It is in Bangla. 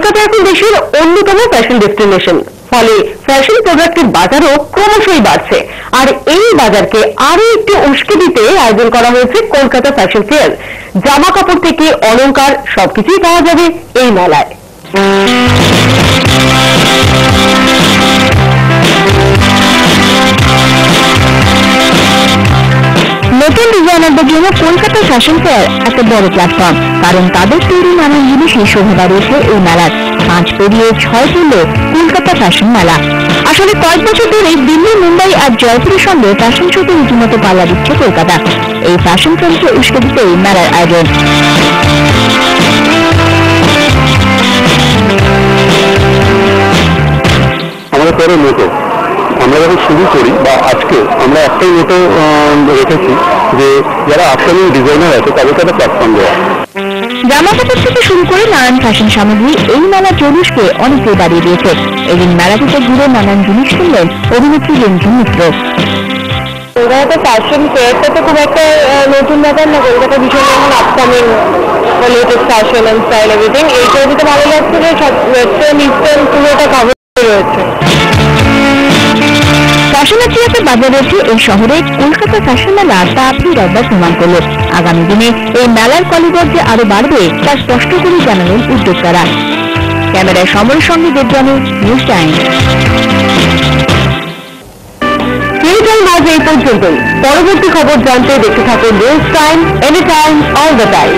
কলকাতা এখন দেশের অন্যতম ফ্যাশন ডেস্টিনেশন, ফলে ফ্যাশন প্রোডাক্টের বাজারও ক্রমশই বাড়ছে। আর এই বাজারকে আরো একটু উস্কে দিতে আয়োজন করা হয়েছে কলকাতা ফ্যাশন ফেয়ার। জামা কাপড় থেকে অলংকার সবকিছুই পাওয়া যাবে এই মেলায়। নতুন ডিজাইনারদের জন্য কলকাতা ফ্যাশন ফেয়ার একটা বড় প্ল্যাটফর্ম, কারণ তাদের তৈরি নানান জিনিসই শোভা বাড়িয়েছে এই মেলার। 5 পেরিয়ে 6 পড়ল কলকাতা ফ্যাশন মেলা। আসলে কয়েক বছর ধরেই দিল্লি, মুম্বাই আর জয়পুরের সঙ্গে ফ্যাশন শোতে রীতিমতো পাল্লা দিচ্ছে কলকাতা। এই ফ্যাশন ট্রেন্ডকে উস্কে দিতে এই মেলার আয়োজন। আমাদের পরে মোটো আমরা যখন শুরু করি বা আজকে আমরা একটাই মোটো রেখেছি যে যারা আপকামিং ডিজাইনার আছে তাদেরকে একটা প্ল্যাটফর্ম দেওয়া। জামা কাপড় থেকে শুরু করে নানান ফ্যাশন সামগ্রী এই মেলার জৌলুসকে অনেকটাই বাড়িয়ে দিয়েছে। এদিন মেলাটিতে ঘুরে নানান জিনিস কিনলেন অভিনেত্রী রঞ্জন মিত্র। কলকাতা ফ্যাশন ফেয়ারটা তো খুব একটা নতুন ব্যাপার না, কলকাতা ভীষণ এখন upcoming latest fashion and style everything. এইটা যেটা ভালো লাগছে যে ওয়েস্টার্ন ইস্টার্ন পুরোটা কভার রয়েছে। ফ্যাশনের চেয়ে বাজার রয়েছে এই শহরে কলকাতা ফ্যাশন মেলা, তা আপনি একবার প্রমাণ করল। আগামী দিনে এই মেলার কলিবর যে আরো বাড়বে তা স্পষ্ট করে জানালেন উদ্যোক্তারা। ক্যামেরায় সমরের সঙ্গে দেবজানু, নিউজ টাইম। আজ এই পর্যন্তই। পরবর্তী খবর জানতে দেখতে থাকুন news time, any time, all the time.